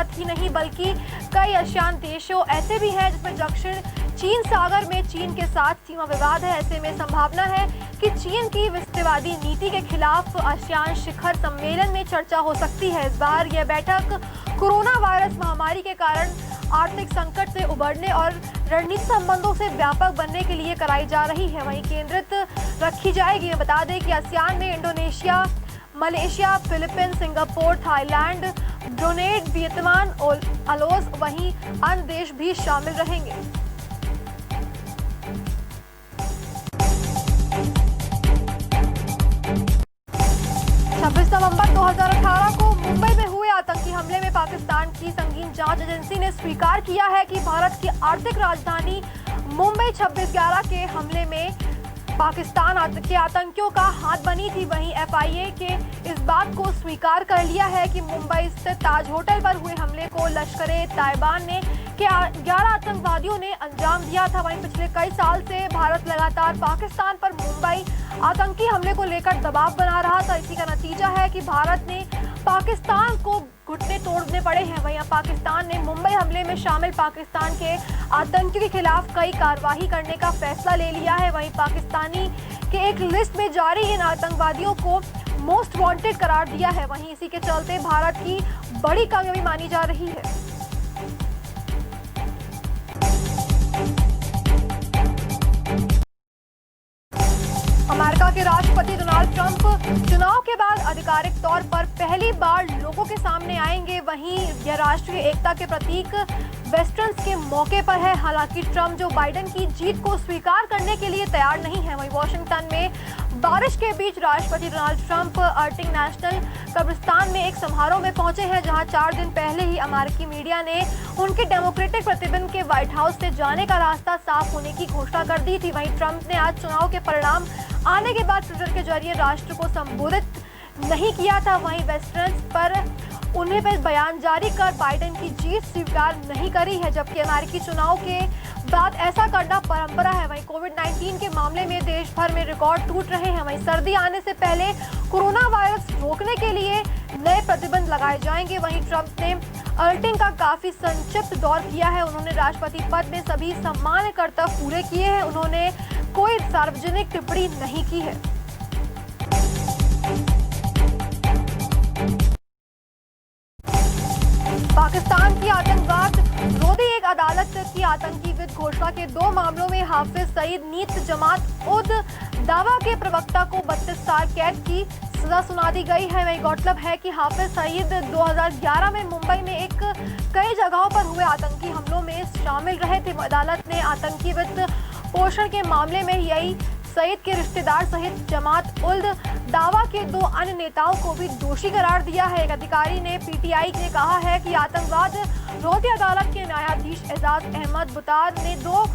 भारत ही नहीं बल्कि कई आसियान देशों ऐसे भी हैं जिसमें दक्षिण चीन सागर में चीन के साथ सीमा विवाद है। ऐसे में संभावना है कि चीन की विस्तारवादी नीति के खिलाफ आसियान शिखर सम्मेलन में चर्चा हो सकती है। इस बार यह बैठक कोरोना वायरस महामारी के कारण आर्थिक संकट से उबरने और रणनीतिक संबंधों से व्यापक बनने के लिए कराई जा रही है, वहीं केंद्रित रखी जाएगी। बता दें कि आसियान में Indonesia, Malaysia, Philippines, Singapore, Thailand, Brunei, Vietnam और लाओस वहीं अन्य देश भी शामिल रहेंगे। 26 नवंबर 2018 को मुंबई में हुए आतंकी हमले में पाकिस्तान की संगीन जांच एजेंसी ने स्वीकार किया है कि भारत की आर्थिक राजधानी मुंबई 26/11 के हमले में पाकिस्तान के आतंकियों का हाथ बनी थी। वहीं एफआईए के इस बात को स्वीकार कर लिया है कि मुंबई स्थित ताज होटल पर हुए हमले को लश्कर-ए-तैयबा ने के 11 आतंकवादियों ने अंजाम दिया था। वहीं पिछले कई साल से भारत लगातार पाकिस्तान पर मुंबई आतंकी हमले को लेकर दबाव बना रहा था। इसी का नतीजा है कि भारत ने पाकिस्तान को घुटने तोड़ने पड़े हैं। वहीं पाकिस्तान ने मुंबई हमले में शामिल पाकिस्तान के आतंकियों के खिलाफ कई कार्रवाई करने का फैसला ले लिया है। वहीं पाकिस्तानी के एक लिस्ट में जारी इन आतंकवादियों को मोस्ट वांटेड करार दिया है। वहीं इसी के चलते भारत की बड़ी कामयाबी मानी जा रही है। अमेरिका के राष्ट्रपति डोनाल्ड ट्रंप चुनाव के बाद आधिकारिक तौर पर पहली बार लोगों के सामने आएंगे। वहीं यह राष्ट्रीय एकता के प्रतीक वेस्टर्न्स के मौके पर है। हालांकि ट्रंप जो बाइडेन की जीत को स्वीकार करने के लिए तैयार नहीं है। वहीं वॉशिंगटन में बारिश के बीच राष्ट्रपति डोनाल्ड ट्रंप अर्टिंग नेशनल कब्रिस्तान में एक समारोह में पहुंचे हैं, जहां 4 दिन पहले ही अमेरिकी मीडिया ने उनके डेमोक्रेटिक प्रतिद्वंदी के व्हाइट हाउस से जाने का रास्ता साफ होने की घोषणा कर दी थी। वहीं ट्रंप ने आज चुनाव के परिणाम आने के बाद ट्विटर के जरिए राष्ट्र को संबोधित नहीं किया था। वहीं वेस्टर्न्स पर उन्हें पर बयान जारी कर बाइडेन की जीत स्वीकार नहीं करी है, जबकि अमेरिकी चुनाव के बाद ऐसा करना परंपरा है। वहीं कोविड-19 के मामले में देश भर में रिकॉर्ड टूट रहे हैं। वहीं सर्दी आने से पहले कोरोना वायरस रोकने के लिए नए प्रतिबंध लगाए जाएंगे। वहीं ट्रंप ने अर्टिंग का काफी संक्षिप्त दौर किया है। उन्होंने राष्ट्रपति पद में सभी सामान्य कर्तव्य पूरे किए हैं। उन्होंने कोई सार्वजनिक टिप्पणी नहीं की है। पाकिस्तान की आतंकवाद रोधी एक अदालत की आतंकी विद घोषणा के 2 मामलों में हाफिज सईद नीत जमात उद दावा के प्रवक्ता को 32 साल कैद की सजा सुना दी गई है। वही गौरतलब है कि हाफिज सईद 2011 में मुंबई में कई जगहों पर हुए आतंकी हमलों में शामिल रहे थे। अदालत ने आतंकी वित्त पोषण के मामले में यही सईद के रिश्तेदार सहित जमात उल दावा के 2 अन्य नेताओं को भी दोषी करार दिया है। एक अधिकारी ने पीटीआई ने कहा है कि आतंकवाद रोधी अदालत के न्यायाधीश एजाज अहमद बुतार ने 2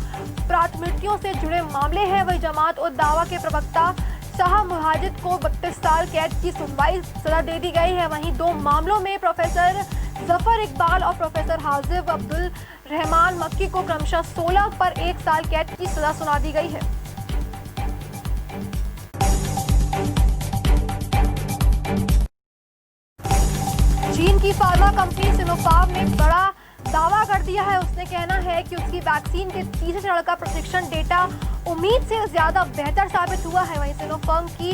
प्राथमिकियों से जुड़े मामले हैं। वही जमात उल दावा के प्रवक्ता शाह मुहाजिद को 32 साल कैद की सुनवाई सजा दे दी गई है। वहीं 2 मामलों में प्रोफेसर जफर इकबाल और प्रोफेसर हाजिब अब्दुल रहमान मक्की को क्रमशः 16 पर 1 साल कैद की सजा सुना दी गई है। चीन की फार्मा कंपनी सिनोफार्म ने बड़ा दावा कर दिया है। उसने कहना है कि उसकी वैक्सीन के 3 चरण का प्रशिक्षण डेटा उम्मीद से ज्यादा बेहतर साबित हुआ है। वहीं सिनोफार्म की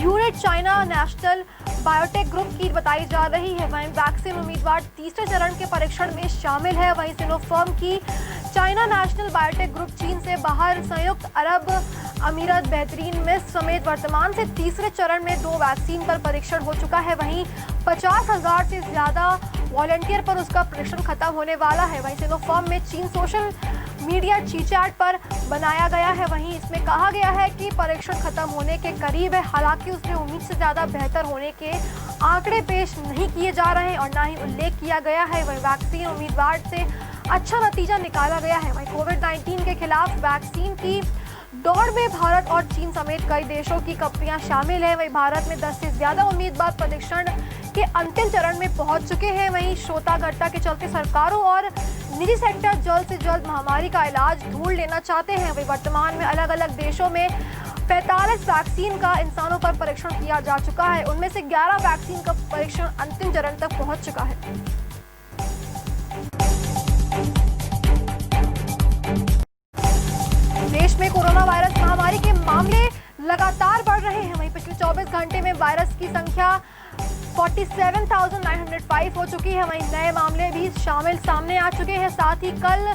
unit China national biotech group की बताई जा रही है। वहीं वैक्सीन उम्मीदवार 3रे चरण के परीक्षण में शामिल है। वहीं सिनोफार्म की चाइना नेशनल बायोटेक ग्रुप चीन से बाहर संयुक्त अरब अमीरात, बहरीन, मिस्र समेत वर्तमान से 3रे चरण में 2 वैक्सीन पर परीक्षण हो चुका है। वहीं 50,000 से ज्यादा वॉलंटियर पर उसका परीक्षण खत्म होने वाला है। वहीं सिनोफार्म में चीन सोशल मीडिया चीचैट पर बनाया गया है। वहीं इसमें कहा गया है कि परीक्षण खत्म होने के करीब है। हालांकि उसमें उम्मीद से ज्यादा बेहतर होने के आंकड़े पेश नहीं किए जा रहे हैं और ना ही उल्लेख किया गया है। वहीं वैक्सीन उम्मीदवार से अच्छा नतीजा निकाला गया है। वहीं कोविड-19 के खिलाफ वैक्सीन की दौड़ में भारत और चीन समेत कई देशों की कंपनियां शामिल हैं। वहीं भारत में 10 से ज्यादा उम्मीदवार परीक्षण के अंतिम चरण में पहुंच चुके हैं। वहीं शोतागर्ता के चलते सरकारों और निजी सेक्टर जल्द से जल्द महामारी का इलाज ढूंढ लेना चाहते हैं। वहीं वर्तमान में अलग अलग देशों में 45 वैक्सीन का इंसानों पर परीक्षण किया जा चुका है। उनमें से 11 वैक्सीन का परीक्षण अंतिम चरण तक पहुंच चुका है। लगातार बढ़ रहे हैं। वहीं पिछले 24 घंटे में वायरस की संख्या 47,905 हो चुकी है। वहीं नए मामले भी शामिल सामने आ चुके हैं। साथ ही कल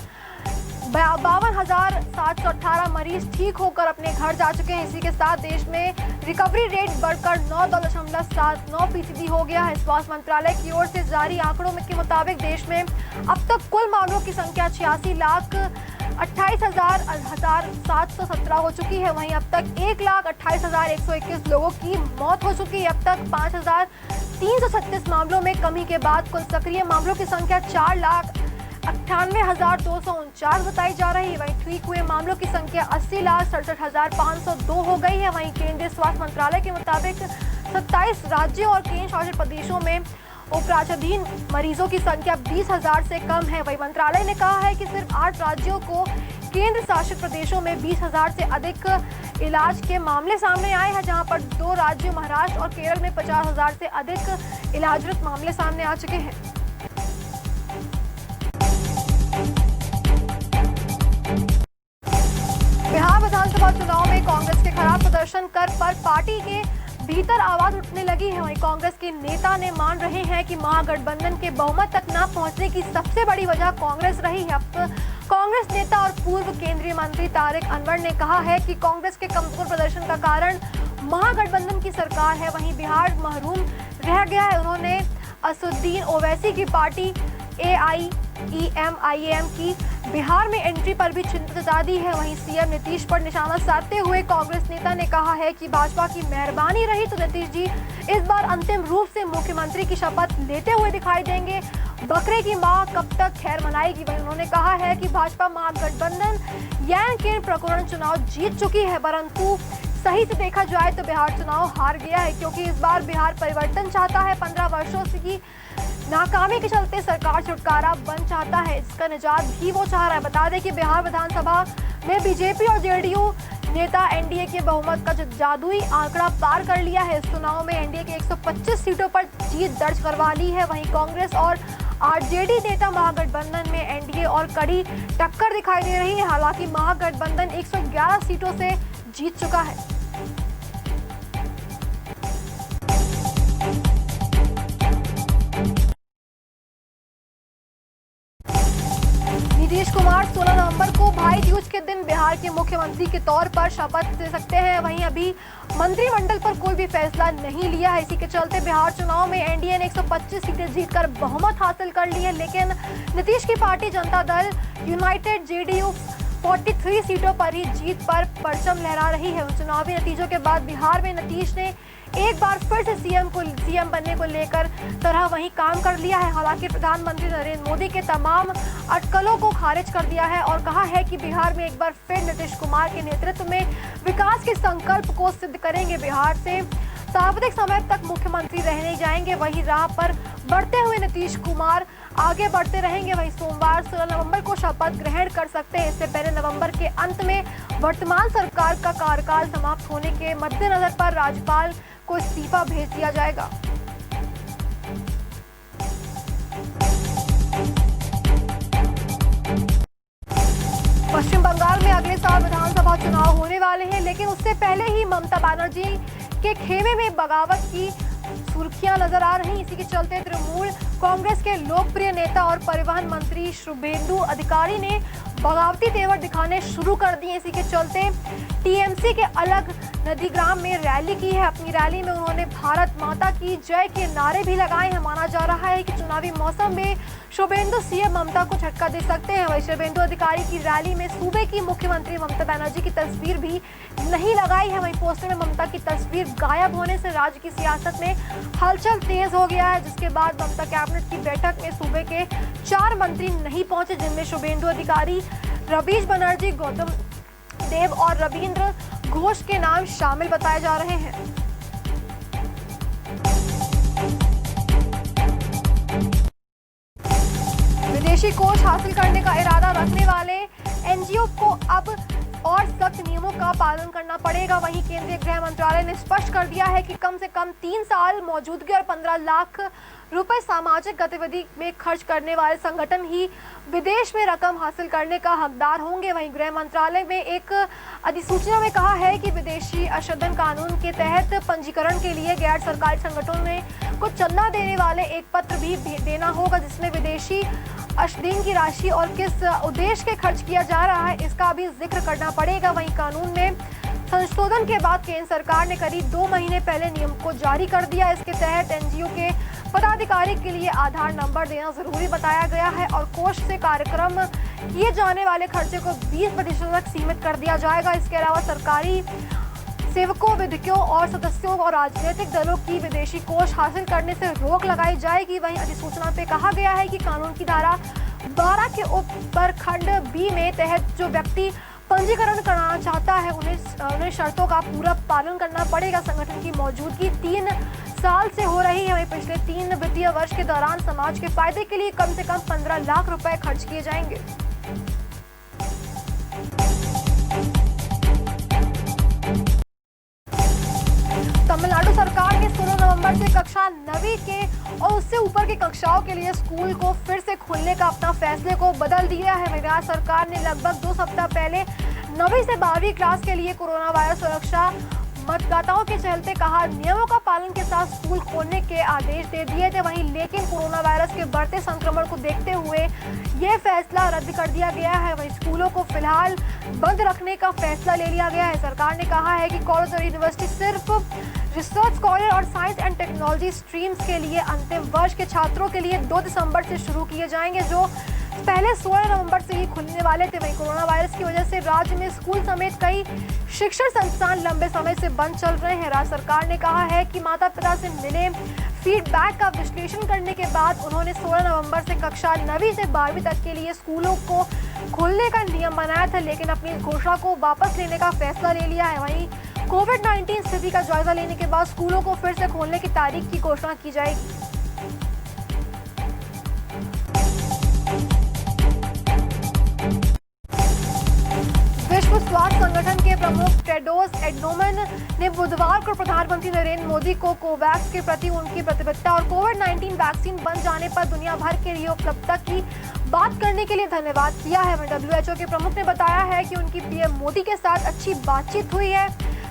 52,718 मरीज ठीक होकर अपने घर जा चुके हैं। इसी के साथ देश में रिकवरी रेट बढ़कर 9.79% हो गया है। स्वास्थ्य मंत्रालय की ओर से जारी आंकड़ों के मुताबिक देश में अब तक कुल मामलों की संख्या 86,28,717 हो चुकी है। वहीं अब तक 1,28,121 लोगों की मौत हो चुकी है। अब तक 5,336 मामलों में कमी के बाद कुल सक्रिय मामलों की संख्या 4,98,249 बताई जा रही है। वहीं ठीक हुए मामलों की संख्या 80,67,502 हो गई है। वहीं केंद्रीय स्वास्थ्य मंत्रालय के मुताबिक 27 राज्यों और केंद्र शासित प्रदेशों में उपचाराधीन मरीजों की संख्या 20,000 से कम है। वहीं मंत्रालय ने कहा है कि सिर्फ 8 राज्यों को केंद्र शासित प्रदेशों में 20,000 से अधिक इलाज के मामले सामने आए हैं, जहां पर 2 राज्यों महाराष्ट्र और केरल में 50,000 से अधिक इलाजरत मामले सामने आ चुके हैं। बिहार विधानसभा चुनाव में कांग्रेस के खराब प्रदर्शन पर पार्टी के भीतर आवाज उठने लगी है। वहीं कांग्रेस के नेता ने मान रहे हैं कि महागठबंधन के बहुमत तक न पहुंचने की सबसे बड़ी वजह कांग्रेस रही है। कांग्रेस नेता और पूर्व केंद्रीय मंत्री तारिक अनवर ने कहा है कि कांग्रेस के कमजोर प्रदर्शन का कारण महागठबंधन की सरकार है। वहीं बिहार महरूम रह गया है। उन्होंने असदुद्दीन ओवैसी की पार्टी AIEMIAM की बिहार में एंट्री पर भी चिंता जता दी है। वहीं सीएम नीतीश पर निशाना साधते हुए कांग्रेस नेता ने कहा है कि भाजपा की मेहरबानी रही तो नीतीश जी इस बार अंतिम रूप से मुख्यमंत्री की शपथ लेते हुए दिखाई देंगे। बकरे की मां कब तक खैर मनाएगी। वहीं उन्होंने कहा है कि भाजपा महागठबंधन यैन केन प्रकरण चुनाव जीत चुकी है, परंतु सही से देखा जाए तो बिहार चुनाव हार गया है, क्योंकि इस बार बिहार परिवर्तन चाहता है। 15 वर्षों से की नाकामी के चलते सरकार छुटकारा बन चाहता है, इसका निजात भी वो चाह रहा है। बता दें कि बिहार विधानसभा में बीजेपी और जेडीयू नेता एनडीए के बहुमत का जादुई आंकड़ा पार कर लिया है। इस चुनाव में एनडीए के 125 सीटों पर जीत दर्ज करवा ली है। वहीं कांग्रेस और आरजेडी नेता महागठबंधन में एनडीए और कड़ी टक्कर दिखाई दे रही है। हालांकि महागठबंधन 111 सीटों से जीत चुका है। नीतीश कुमार 16 नवंबर को भाई दूज के दिन बिहार के मुख्यमंत्री के तौर पर शपथ ले सकते हैं। वहीं अभी मंत्रिमंडल पर कोई भी फैसला नहीं लिया है। इसी के चलते बिहार चुनाव में एनडीए ने 125 सीटें जीतकर बहुमत हासिल कर ली है, लेकिन नीतीश की party Janata Dal United JDU 43 सीटों पर ही जीत पर परचम लहरा रही है। चुनावी नतीजों के बाद बिहार में नीतीश ने एक बार फिर से सीएम बनने को लेकर तरह वही काम कर लिया है। हालांकि प्रधानमंत्री नरेंद्र मोदी के तमाम अटकलों को खारिज कर दिया है और कहा है कि बिहार में एक बार फिर नीतीश कुमार के नेतृत्व में विकास के संकल्प को सिद्ध करेंगे। बिहार से सर्वाधिक समय तक मुख्यमंत्री रहने जाएंगे। वही राह पर बढ़ते हुए नीतीश कुमार आगे बढ़ते रहेंगे। वहीं सोमवार 16 नवंबर को शपथ ग्रहण कर सकते हैं। इससे पहले नवंबर के अंत में वर्तमान सरकार का कार्यकाल समाप्त होने के मद्देनजर पर राज्यपाल को इस्तीफा भेज दिया जाएगा। पश्चिम बंगाल में अगले साल विधानसभा चुनाव होने वाले हैं, लेकिन उससे पहले ही ममता बनर्जी के खेमे में बगावत की सुर्खियां नजर आ रही। इसी के चलते तृणमूल कांग्रेस के लोकप्रिय नेता और परिवहन मंत्री शुभेंदु अधिकारी ने बगावती तेवर दिखाने शुरू कर दिए। इसी के चलते टीएमसी के अलग नंदीग्राम में रैली की है। अपनी रैली में उन्होंने भारत माता की जय के नारे भी लगाए हैं। माना जा रहा है कि चुनावी मौसम में शुभेंदु सीएम ममता को झटका दे सकते हैं। वहीं शुभेंदु अधिकारी की रैली में सूबे की मुख्यमंत्री ममता बनर्जी की तस्वीर भी नहीं लगाई है। वहीं पोस्टर में ममता की तस्वीर गायब होने से राज्य की सियासत में हलचल तेज हो गया है, जिसके बाद ममता कैबिनेट की बैठक में सूबे के 4 मंत्री नहीं पहुंचे, जिनमें शुभेंदु अधिकारी, रवीश बनर्जी, गौतम देव और रविंद्र घोष के नाम शामिल बताए जा रहे हैं। विदेशी कोष हासिल करने का इरादा रखने वाले एनजीओ को अब और सख्त नियमों का पालन करना पड़ेगा। वहीं केंद्रीय गृह मंत्रालय ने स्पष्ट कर दिया है कि कम से कम 3 साल मौजूदगी और 15 लाख रुपए सामाजिक गतिविधि में खर्च करने वाले संगठन ही विदेश में रकम हासिल करने का हकदार होंगे। वहीं गृह मंत्रालय में एक अधिसूचना में कहा है कि विदेशी अंशदान कानून के तहत पंजीकरण के लिए गैर सरकारी संगठनों को चंदा देने वाले एक पत्र भी देना होगा, जिसमें विदेशी अंशदान की राशि और किस उद्देश्य के खर्च किया जा रहा है इसका भी जिक्र करना पड़ेगा। वहीं कानून में संशोधन के बाद केंद्र सरकार ने करीब 2 महीने पहले नियम को जारी कर दिया। इसके तहत एनजीओ के पदाधिकारी के लिए आधार नंबर देना जरूरी बताया गया है और कोष से कार्यक्रम किए जाने वाले खर्चे को 20% तक सीमित कर दिया जाएगा। इसके अलावा सरकारी सेवकों, विधायकों और सदस्यों और राजनीतिक दलों की विदेशी कोष हासिल करने से रोक लगाई जाएगी। वहीं अधिसूचना पे कहा गया है कि कानून की धारा 12 के ऊपर खंड बी में तहत जो व्यक्ति पंजीकरण कराना चाहता है उन्हें शर्तों का पूरा पालन करना पड़ेगा। संगठन की मौजूदगी 3 साल से हो रही है। वहीं पिछले 3 वित्तीय वर्ष के दौरान समाज के फायदे के लिए कम से कम 15 लाख रुपए खर्च किए जाएंगे। तमिलनाडु सरकार ने 16 नवंबर से कक्षा 9वीं के और उससे ऊपर की कक्षाओं के लिए स्कूल को फिर से खोलने का अपना फैसले को बदल दिया है। राज्य सरकार ने लगभग 2 सप्ताह पहले 9वीं से 12वीं क्लास के लिए कोरोना वायरस सुरक्षा मतदाताओं के चलते कहा नियमों का पालन के साथ स्कूल खोलने के आदेश दे दिए थे। वहीं लेकिन कोरोना वायरस के बढ़ते संक्रमण को देखते हुए यह फैसला रद्द कर दिया गया है। वहीं स्कूलों को फिलहाल बंद रखने का फैसला ले लिया गया है। सरकार ने कहा है कि कॉलेज और यूनिवर्सिटी सिर्फ रिसर्च स्कॉलर और साइंस एंड टेक्नोलॉजी स्ट्रीम्स के लिए अंतिम वर्ष के छात्रों के लिए 2 दिसंबर से शुरू किए जाएंगे, जो पहले 16 नवंबर से ही खुलने वाले थे। वहीं कोरोना वायरस की वजह से राज्य में स्कूल समेत कई शिक्षण संस्थान लंबे समय से बंद चल रहे हैं। राज्य सरकार ने कहा है कि माता पिता से मिले फीडबैक का विश्लेषण करने के बाद उन्होंने 16 नवंबर से कक्षा 9वीं से 12वीं तक के लिए स्कूलों को खोलने का नियम बनाया था, लेकिन अपनी घोषणा को वापस लेने का फैसला ले लिया है। वहीं कोविड-19 स्थिति का जायजा लेने के बाद स्कूलों को फिर से खोलने की तारीख की घोषणा की जाएगी। विश्व स्वास्थ्य संगठन के प्रमुख टेड्रोस एडनोमन ने बुधवार को प्रधानमंत्री नरेंद्र मोदी को कोवैक्स के प्रति उनकी प्रतिबद्धता और कोविड-19 वैक्सीन बन जाने पर दुनिया भर के लिए उपलब्धता की बात करने के लिए धन्यवाद किया है। WHO के प्रमुख ने बताया है कि उनकी पीएम मोदी के साथ अच्छी बातचीत हुई है,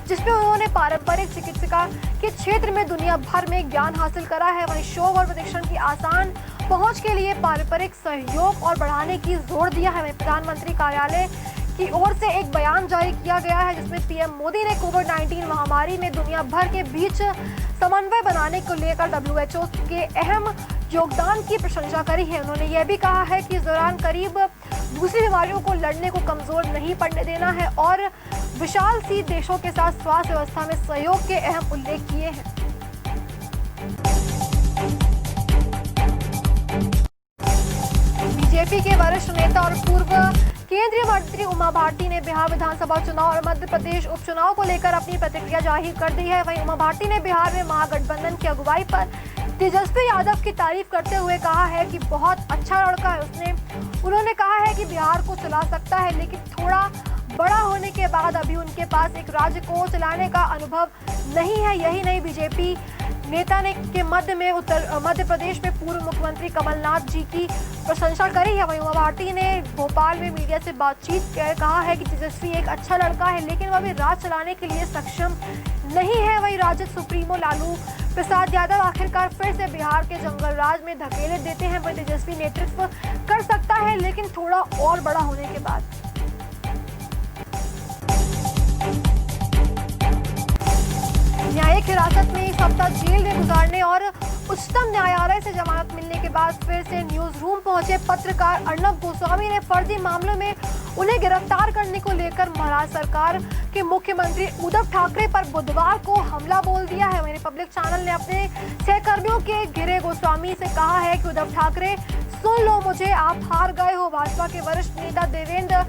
जिसमें उन्होंने पारंपरिक चिकित्सा के क्षेत्र में दुनिया भर में ज्ञान हासिल करा है। वहीं शोध और प्रशिक्षण की आसान पहुंच के लिए पारंपरिक सहयोग और बढ़ाने की जोर दिया है। वहीं प्रधानमंत्री कार्यालय की ओर से एक बयान जारी किया गया है, जिसमें पीएम मोदी ने कोविड-19 महामारी में दुनिया भर के बीच समन्वय बनाने को लेकर WHO के अहम योगदान की प्रशंसा करी है। उन्होंने यह भी कहा है कि इस दौरान करीब दूसरी बीमारियों को लड़ने को कमजोर नहीं पड़ने देना है और विशाल सी देशों के साथ स्वास्थ्य व्यवस्था में सहयोग के अहम उल्लेख किए हैं। बीजेपी के वरिष्ठ नेता और पूर्व केंद्रीय मंत्री उमा भारती ने बिहार विधानसभा चुनाव और मध्य प्रदेश उपचुनाव को लेकर अपनी प्रतिक्रिया जाहिर कर दी है। वहीं उमा भारती ने बिहार में महागठबंधन की अगुवाई पर तेजस्वी यादव की तारीफ करते हुए कहा है कि बहुत अच्छा लड़का है। उन्होंने कहा है कि बिहार को चला सकता है, लेकिन थोड़ा बड़ा होने के बाद अभी उनके पास एक राज्य को चलाने का अनुभव नहीं है। यही नहीं, बीजेपी नेता ने के मध्य प्रदेश में पूर्व मुख्यमंत्री कमलनाथ जी की प्रशंसा करी है। वहीं उमा भारती ने भोपाल में मीडिया से बातचीत कर कहा है कि तेजस्वी एक अच्छा लड़का है, लेकिन वह भी राज चलाने के लिए सक्षम नहीं है। वहीं राजद सुप्रीमो लालू प्रसाद यादव आखिरकार फिर से बिहार के जंगल राज में धकेले देते हैं। वह तेजस्वी नेतृत्व कर सकता है, लेकिन थोड़ा और बड़ा होने के बाद। न्यायिक हिरासत में एक सप्ताह जेल में गुजारने और उच्चतम न्यायालय से जमानत मिलने के बाद फिर से न्यूज रूम पहुंचे पत्रकार अर्नब गोस्वामी ने फर्जी मामलों में उन्हें गिरफ्तार करने को लेकर महाराष्ट्र सरकार के मुख्यमंत्री उद्धव ठाकरे पर बुधवार को हमला बोल दिया है। वहीं रिपब्लिक चैनल ने अपने सहकर्मियों के घिरे गोस्वामी से कहा है कि उद्धव ठाकरे सुन लो मुझे, आप हार गए हो। भाजपा के वरिष्ठ नेता देवेंद्र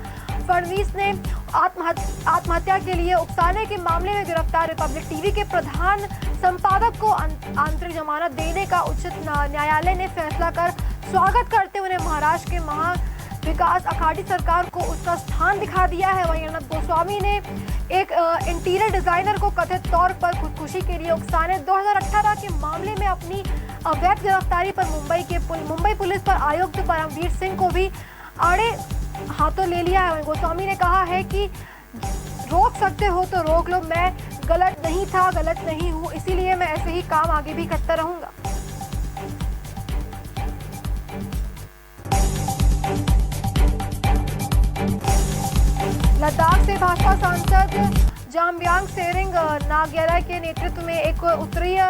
फडणवीस ने आत्महत्या के लिए उकसाने के मामले में गिरफ्तार रिपब्लिक टीवी के प्रधान संपादक को आंतरिक जमानत देने का उच्च न्यायालय ने फैसला कर स्वागत करते हुए महाराष्ट्र के विकास अखाड़ी सरकार को उसका स्थान दिखा दिया है। वहीं अर्नब गोस्वामी ने एक इंटीरियर डिजाइनर को कथित तौर पर खुदकुशी के लिए उकसाने 2018 के मामले में अपनी अवैध गिरफ्तारी पर मुंबई पुलिस पर आयुक्त परमवीर सिंह को भी आड़े हाथों ले लिया है। गोस्वामी ने कहा है कि रोक सकते हो तो रोक लो, मैं गलत नहीं था, गलत नहीं हूं, इसीलिए मैं ऐसे ही काम आगे भी करता रहूंगा। लद्दाख से भाजपा सांसद जाम्यांग सेरिंग नागेरा के नेतृत्व में एक उत्तरीय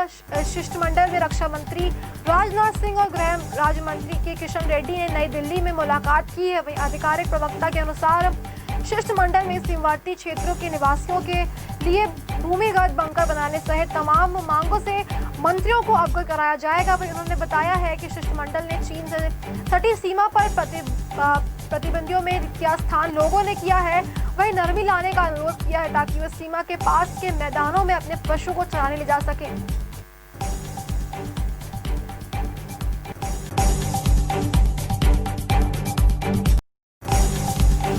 शिष्टमंडल में रक्षा मंत्री राजनाथ सिंह और गृह राज्य मंत्री के किशन रेड्डी ने नई दिल्ली में मुलाकात की है। वहीं आधिकारिक प्रवक्ता के अनुसार शिष्टमंडल में सीमावर्ती क्षेत्रों के निवासियों के लिए भूमिगत बंकर बनाने सहित तमाम मांगों से मंत्रियों को अवगत कराया जाएगा। वहीं उन्होंने बताया है कि शिष्टमंडल ने चीन से सटी सीमा पर प्रतिबंधियों में किया स्थान लोगों ने किया है, वहीं नरमी लाने का अनुरोध किया है ताकि वे सीमा के पास के मैदानों में अपने पशु को चराने ले जा सके।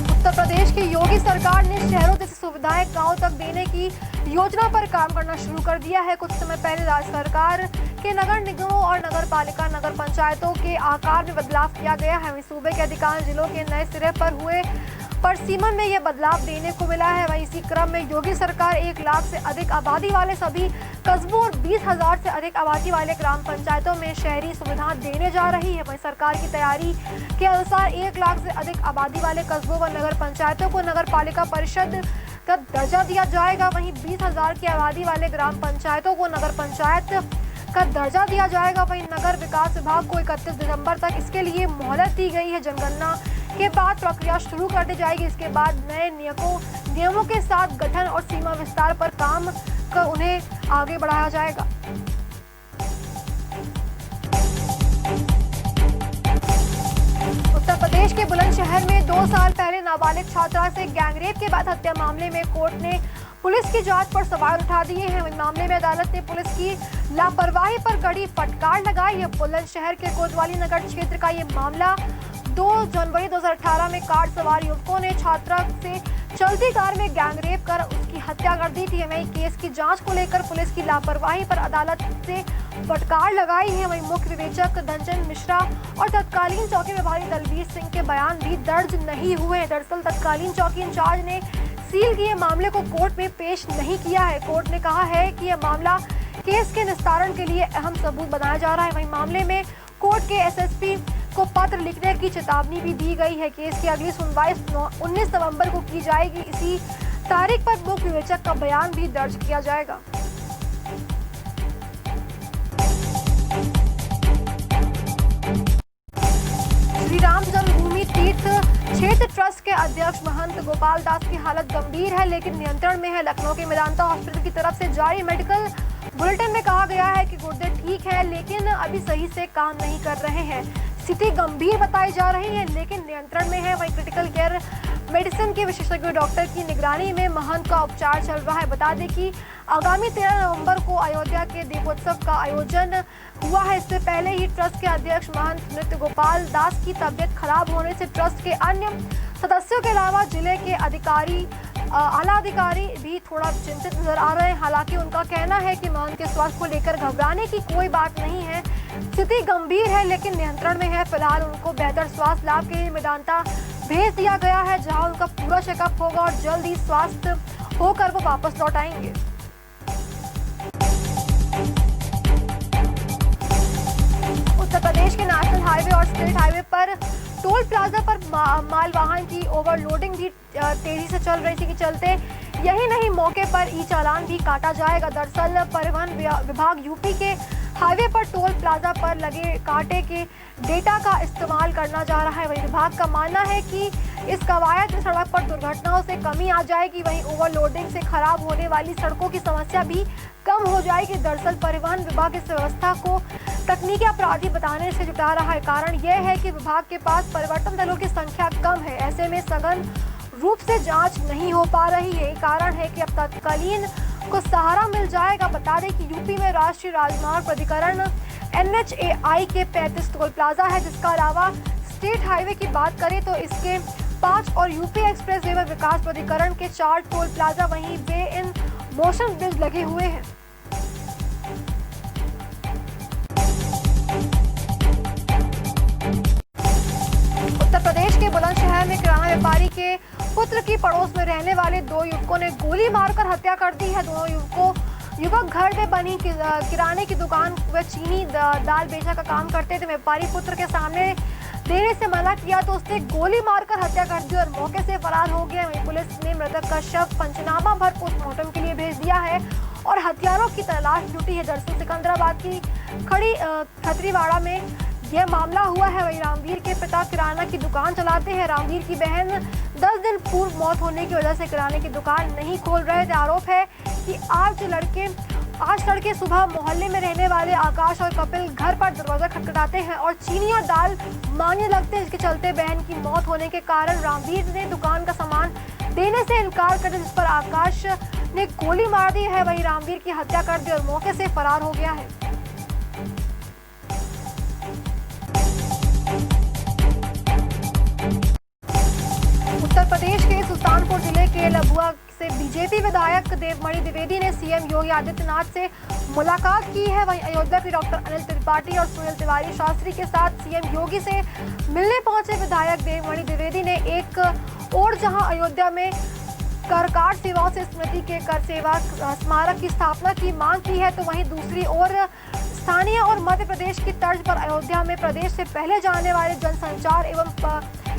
उत्तर प्रदेश की योगी सरकार ने शहरों जैसी सुविधाएं गांव तक देने की योजना पर काम करना शुरू कर दिया है। कुछ समय पहले राज्य सरकार के नगर निगमों और नगर पालिका नगर पंचायतों के आकार में बदलाव किया गया है। सूबे के अधिकांश जिलों के नए सिरे पर हुए परसीमन में यह बदलाव देने को मिला है। वहीं इसी क्रम में योगी सरकार 1 लाख से अधिक आबादी वाले सभी कस्बों और 20,000 से अधिक आबादी वाले ग्राम पंचायतों में शहरी सुविधाएं देने जा रही है। वहीं सरकार की तैयारी के अनुसार 1 लाख से अधिक आबादी वाले कस्बों व नगर पंचायतों को नगर पालिका परिषद का दर्जा दिया जाएगा। वहीं 20,000 की आबादी वाले ग्राम पंचायतों को नगर पंचायत का दर्जा दिया जाएगा। वहीं नगर विकास विभाग को 31 दिसंबर तक इसके लिए मोहलत दी गई है। जनगणना के बाद प्रक्रिया शुरू कर दी जाएगी। इसके बाद नए नियमों के साथ गठन और सीमा विस्तार पर काम कर उन्हें आगे बढ़ाया जाएगा। उत्तर प्रदेश के बुलंदशहर में 2 साल पहले नाबालिग छात्रा से गैंगरेप के बाद हत्या मामले में कोर्ट ने पुलिस की जांच पर सवाल उठा दिए हैं। मामले में अदालत ने पुलिस की लापरवाही पर कड़ी फटकार लगाई है। बुलंदशहर के कोतवाली नगर क्षेत्र का ये मामला 2 जनवरी 2018 में कार सवार युवकों ने छात्रा से चलती कार में गैंगरेप कर उसकी हत्या कर दी थी। वहीं केस की जांच को लेकर पुलिस की लापरवाही पर अदालत से फटकार लगाई है। वहीं मुख्य विवेचक धनचंद मिश्रा और तत्कालीन चौकी प्रभारी दलबीर सिंह के बयान भी दर्ज नहीं हुए। दरअसल तत्कालीन चौकी इंचार्ज ने सील किए मामले को कोर्ट में पेश नहीं किया है। कोर्ट ने कहा है कि यह मामला केस के निस्तारण के लिए अहम सबूत बनाया जा रहा है। वहीं मामले में कोर्ट के एसएसपी को पत्र लिखने की चेतावनी भी दी गई है। केस की अगली सुनवाई 19 नवंबर को की जाएगी। इसी तारीख पर मुख्य विवेचक का बयान भी दर्ज किया जाएगा। श्री राम जन्मभूमि तीर्थ क्षेत्र ट्रस्ट के अध्यक्ष महंत गोपाल दास की हालत गंभीर है लेकिन नियंत्रण में है। लखनऊ के मेदांता हॉस्पिटल की तरफ से जारी मेडिकल बुलेटिन में कहा गया है कि गुर्दे ठीक है लेकिन अभी सही से काम नहीं कर रहे हैं। स्थिति गंभीर बताई जा रही है लेकिन नियंत्रण में है। वहीं क्रिटिकल केयर मेडिसिन के विशेषज्ञ डॉक्टर की निगरानी में महंत का उपचार चल रहा है। बता दें कि आगामी 13 नवंबर को अयोध्या के दीपोत्सव का आयोजन हुआ है। इससे पहले ही ट्रस्ट के अध्यक्ष महंत नृत्य गोपाल दास की तबियत खराब होने से ट्रस्ट के अन्य सदस्यों के अलावा जिले के आला अधिकारी भी थोड़ा चिंतित नजर आ रहे हैं। हालांकि उनका कहना है कि महंत के स्वास्थ्य को लेकर घबराने की कोई बात नहीं है। स्थिति गंभीर है लेकिन नियंत्रण में है। फिलहाल उनको बेहतर स्वास्थ्य लाभ के लिए मेदांता भेज दिया गया है जहां उनका पूरा चेकअप होगा और जल्द ही स्वास्थ्य होकर वो वापस लौट आएंगे। उत्तर प्रदेश के नेशनल हाईवे और स्टेट हाईवे पर टोल प्लाजा पर माल वाहन की ओवरलोडिंग भी तेजी से चल रही थी कि चलते यही नहीं मौके पर ई चालान भी काटा जाएगा। दरअसल परिवहन विभाग यूपी के हाईवे पर टोल प्लाजा पर लगे कांटे के डेटा का इस्तेमाल करना जा रहा है। वहीं विभाग का मानना है कि इस कवायद में सड़क पर दुर्घटनाओं से कमी आ जाएगी। वहीं ओवरलोडिंग से खराब होने वाली सड़कों की समस्या भी कम हो जाएगी। दरअसल परिवहन विभाग इस व्यवस्था को तकनीकी अपराधी बताने से जुटा रहा है। कारण यह है कि विभाग के पास परिवर्तन दलों की संख्या कम है। ऐसे में सघन रूप से जांच नहीं हो पा रही है। कारण है कि अब तत्कालीन को सहारा मिल जाएगा। बता दें कि यूपी में राष्ट्रीय राजमार्ग प्राधिकरण NHAI के 35 टोल प्लाजा है जिसका अलावा स्टेट हाईवे की बात करें तो इसके 5 और यूपी एक्सप्रेस वे में विकास प्राधिकरण के 4 टोल प्लाजा वहीं वे इन मोशन ब्रिज लगे हुए हैं। उत्तर प्रदेश के बुलंदशहर में किराना व्यापारी के पुत्र की पड़ोस में रहने वाले 2 युवकों ने गोली मारकर हत्या कर दी है। दोनों युवक घर में बनी किराने की दुकान व चीनी दाल बेचा का काम करते थे। व्यापारी पुत्र के सामने देने से मना किया तो उसने गोली मारकर हत्या कर दी और मौके से फरार हो गया। वहीं पुलिस ने मृतक का शव पंचनामा भर पोस्टमार्टम के लिए भेज दिया है और हथियारों की तलाश जुटी है। दरअसल सिकंदराबाद की खतरीवाड़ा में यह मामला हुआ है। वहीं रामवीर के पिता किराना की दुकान चलाते हैं। रामवीर की बहन 10 दिन पूर्व मौत होने की वजह से किराने की दुकान नहीं खोल रहे थे। आरोप है कि आज तड़के सुबह मोहल्ले में रहने वाले आकाश और कपिल घर पर दरवाजा खटखटाते हैं और चीनी और दाल मांगने लगते हैं। इसके चलते बहन की मौत होने के कारण रामवीर ने दुकान का सामान देने से इनकार कर दिया, जिस पर आकाश ने गोली मार दी है। वहीं रामवीर की हत्या कर दी और मौके से फरार हो गया है। उत्तर प्रदेश के सुल्तानपुर जिले के लबुआ से बीजेपी विधायक देवमणि द्विवेदी ने सीएम योगी आदित्यनाथ से मुलाकात की है। वहीं अयोध्या के डॉक्टर अनिल त्रिपाठी और सुनील तिवारी शास्त्री के साथ सीएम योगी से मिलने पहुंचे विधायक देवमणि द्विवेदी ने एक और जहां अयोध्या में करकाट सेवाओं से स्मृति के कर सेवा स्मारक की स्थापना की मांग की है, तो वहीं दूसरी ओर स्थानीय और मध्य प्रदेश की तर्ज पर अयोध्या में प्रदेश से पहले जाने वाले जनसंचार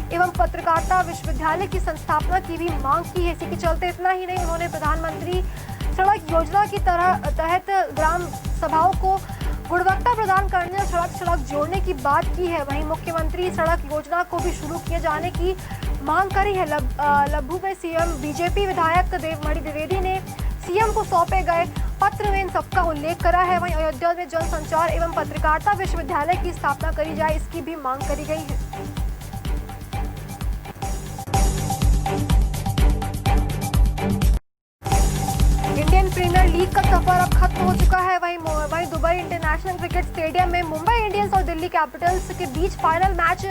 एवं पत्रकारिता विश्वविद्यालय की संस्थापना की भी मांग की है। इसी के चलते इतना ही नहीं, उन्होंने प्रधानमंत्री सड़क योजना की तहत ग्राम सभाओं को गुणवत्ता प्रदान करने और सड़क जोड़ने की बात की है। वहीं मुख्यमंत्री सड़क योजना को भी शुरू किए जाने की मांग करी है। लब्बू में सीएम बीजेपी विधायक देवमणि द्विवेदी ने सीएम को सौंपे गए पत्र में इन सबका उल्लेख करा है। वहीं अयोध्या में जनसंचार एवं पत्रकारिता विश्वविद्यालय की स्थापना करी जाए, इसकी भी मांग करी गई है। इंडियन प्रीमियर लीग का सफर अब खत्म हो चुका है। वहीं दुबई इंटरनेशनल क्रिकेट स्टेडियम में मुंबई इंडियंस और दिल्ली कैपिटल्स के बीच फाइनल मैच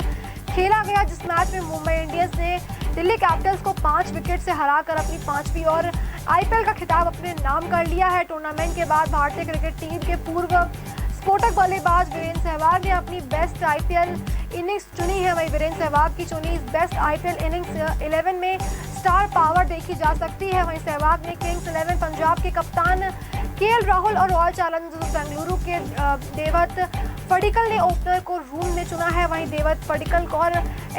खेला गया, जिस मैच में मुंबई इंडियंस ने दिल्ली कैपिटल्स को 5 विकेट से हराकर अपनी 5वीं और आईपीएल का खिताब अपने नाम कर लिया है। टूर्नामेंट के बाद भारतीय क्रिकेट टीम के पूर्व स्फोटक बल्लेबाज वीरेंद्र सहवाग ने अपनी बेस्ट आईपीएल इनिंग्स चुनी है। वहीं वीरेंद्र सहवाग की चुनी बेस्ट आईपीएल इनिंग्स 11 में स्टार पावर देखी जा सकती है। वहीं सहवाग ने किंग्स 11 पंजाब के कप्तान केएल राहुल और रॉयल चैलेंजर्स बेंगलुरु के देवत पडिक्कल ने ओपनर को रूम में चुना है। वहीं देवत पडिक्कल को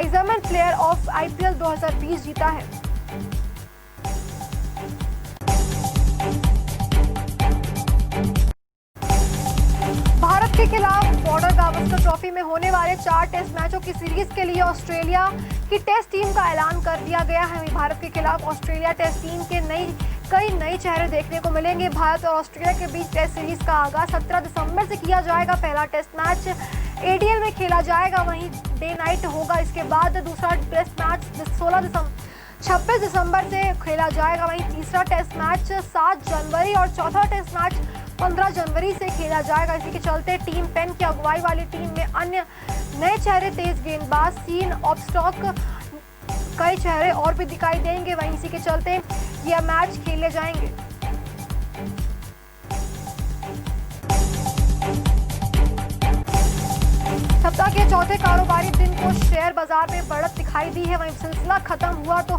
एग्जामिन प्लेयर ऑफ आईपीएल 2020 जीता है। भारत के खिलाफ बॉर्डर गावस्कर ट्रॉफी में होने वाले 4 टेस्ट मैचों की सीरीज के लिए ऑस्ट्रेलिया की टेस्ट टीम का ऐलान कर दिया गया है। भारत के खिलाफ ऑस्ट्रेलिया टेस्ट टीम के कई नए चेहरे देखने को मिलेंगे। भारत और ऑस्ट्रेलिया के बीच टेस्ट सीरीज का आगाज 17 दिसंबर से किया जाएगा। पहला टेस्ट मैच एडीएल में खेला जाएगा, वहीं डे नाइट होगा। इसके बाद दूसरा टेस्ट मैच 26 दिसंबर से खेला जाएगा। वहीं तीसरा टेस्ट मैच 7 जनवरी और चौथा टेस्ट मैच 15 जनवरी से खेला जाएगा। इसी के चलते टीम पेन की अगुवाई वाली टीम में अन्य नए चेहरे तेज गेंदबाज सीन ऑफस्टॉक कई चेहरे और भी दिखाई देंगे। वहीं इसी के चलते यह मैच खेले जाएंगे। सप्ताह के चौथे कारोबारी दिन को शेयर बाजार में बढ़त दिखाई दी है। वहीं सिलसिला खत्म हुआ तो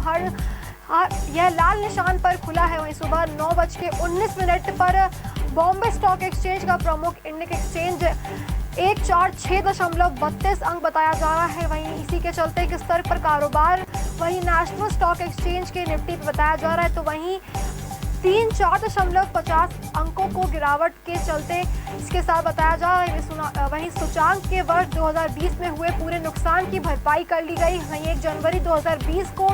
यह लाल निशान पर खुला है। वहीं सुबह 9:19 पर बॉम्बे स्टॉक एक्सचेंज का प्रमुख इंडेक्स एक्सचेंज 146.32 अंक बताया जा रहा है। वहीं इसी के चलते एक स्तर पर कारोबार वहीं नेशनल स्टॉक एक्सचेंज के निफ्टी पर बताया जा रहा है, तो वहीं 4.50 अंकों को गिरावट के चलते इसके साथ बताया जा रहा है। वहीं सूचांक के वर्ष 2020 में हुए पूरे नुकसान की भरपाई कर ली गई। वहीं 1 जनवरी 2020 को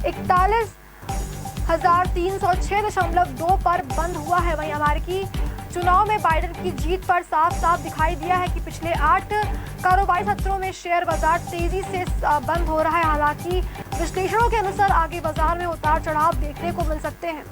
41,306.2 पर बंद हुआ है। वहीं अमेरिकी चुनाव में बाइडेन की जीत पर साफ दिखाई दिया है कि पिछले 8 कारोबारी सत्रों में शेयर बाजार तेजी से बंद हो रहा है। हालांकि विश्लेषणों के अनुसार आगे बाजार में उतार चढ़ाव देखने को मिल सकते हैं।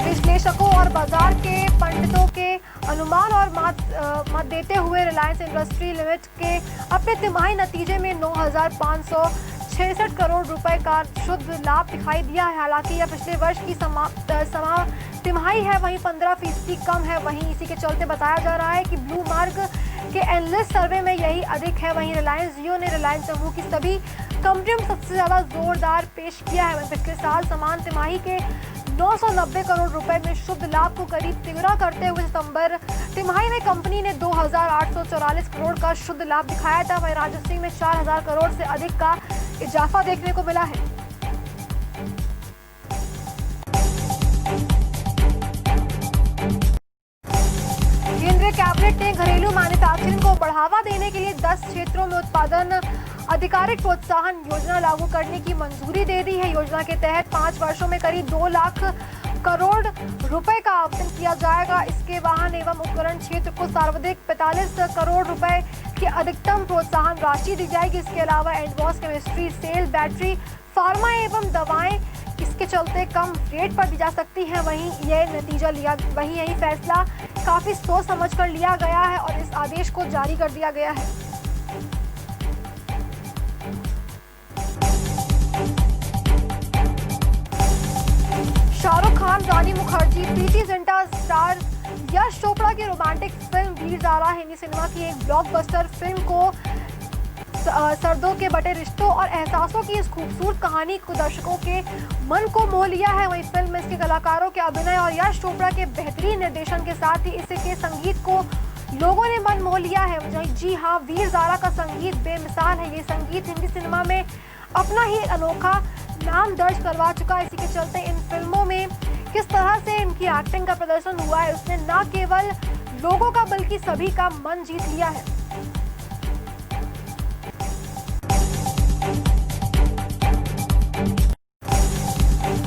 विश्लेषकों और बाजार के पंडितों के अनुमान और मत देते हुए रिलायंस इंडस्ट्री लिमिटेड के अपने तिमाही नतीजे में 9,566 करोड़ रुपए का शुद्ध लाभ दिखाई दिया है। हालांकि यह पिछले वर्ष की तिमाही है, वहीं 15% कम है। वहीं इसी के चलते बताया जा रहा है कि ब्लूमबर्ग के एनालिस्ट सर्वे में यही अधिक है। वहीं रिलायंस जियो ने रिलायंस समूह की सभी कंपनियों में सबसे ज्यादा जोरदार पेश किया है। वहीं पिछले साल समान तिमाही के 990 करोड़ रुपए में शुद्ध लाभ को करीब तिगुना करते हुए सितंबर तिमाही में कंपनी ने 2,844 करोड़ का शुद्ध लाभ दिखाया था। वहीं राजस्व में 4,000 करोड़ से अधिक का इजाफा देखने को मिला है। केंद्रीय कैबिनेट ने घरेलू मैन्युफैक्चरिंग को बढ़ावा देने के लिए 10 क्षेत्रों में उत्पादन आधिकारिक प्रोत्साहन योजना लागू करने की मंजूरी दे दी है। योजना के तहत 5 वर्षों में करीब 2 लाख करोड़ रुपए का आवंटन किया जाएगा। इसके वाहन एवं उपकरण क्षेत्र को सर्वाधिक 45 करोड़ रुपए की अधिकतम प्रोत्साहन राशि दी जाएगी। इसके अलावा advance chemistry, cell, battery, pharma एवं दवाएं इसके चलते कम रेट पर दी जा सकती हैं। वहीं यही फैसला काफी सोच समझ कर लिया गया है और इस आदेश को जारी कर दिया गया है। शाहरुख खान, रानी मुखर्जी, प्रीति जिंटा, स्टार यश चोपड़ा की romantic film Veer Zaara Hindi cinema की एक ब्लॉकबस्टर फिल्म को सर्दों के बटे रिश्तों और एहसासों की इस खूबसूरत कहानी को दर्शकों के मन को मोह लिया है। वहीं फिल्म में इसके कलाकारों के अभिनय और यश चोपड़ा के बेहतरीन निर्देशन के साथ ही इसके संगीत को लोगों ने मन मोह लिया है। जी हाँ, वीर ज़ारा का संगीत बेमिसाल है। ये संगीत हिंदी सिनेमा में अपना ही अनोखा नाम दर्ज करवा चुका है। इसी के चलते इन फिल्मों में किस तरह से इनकी एक्टिंग का प्रदर्शन हुआ है, उसने न केवल लोगों का बल्कि सभी का मन जीत लिया है।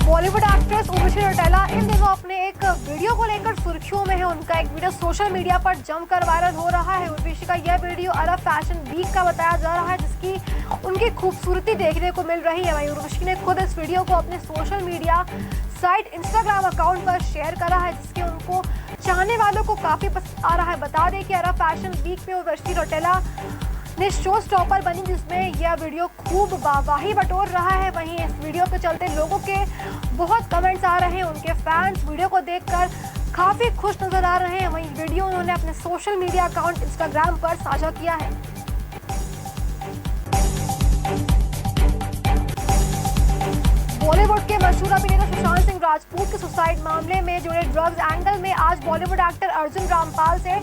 बॉलीवुड एक्ट्रेस उर्वशी रौतेला इन दिनों अपने एक वीडियो को लेकर सुर्खियों में है। उनका एक वीडियो सोशल मीडिया पर जमकर वायरल हो रहा है। उर्वशी का यह वीडियो अरब फैशन वीक का बताया जा रहा है, जिसकी उनकी खूबसूरती देखने को मिल रही है। वहीं उर्वशी ने खुद इस वीडियो को अपने social media site Instagram account पर शेयर करा है, जिसके उनको चाहने वालों को काफी पसंद आ रहा है। बता दें कि अरब फैशन वीक में उर्वशी रौतेला ने शो स्टॉपर बनी, जिसमें यह वीडियो खूब वाहवाही बटोर रहा है। वहीं इस वीडियो के चलते लोगों के बहुत कमेंट्स आ रहे हैं। उनके फैंस वीडियो को देखकर काफी खुश नजर आ रहे हैं। वहीं वीडियो उन्होंने अपने सोशल मीडिया अकाउंट इंस्टाग्राम पर साझा किया है। बॉलीवुड के मशहूर अभिनेता सुशांत सिंह राजपूत के सुसाइड मामले में जुड़े ड्रग्स एंगल में आज बॉलीवुड एक्टर अर्जुन रामपाल से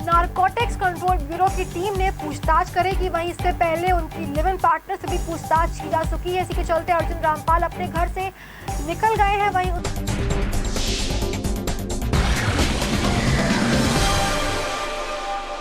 नारकोटिक्स कंट्रोल ब्यूरो की टीम ने पूछताछ करेगी। वहीं इससे पहले उनकी लिव इन पार्टनर से भी पूछताछ की जा चुकी है। इसी के चलते अर्जुन रामपाल अपने घर से निकल गए हैं। वहीं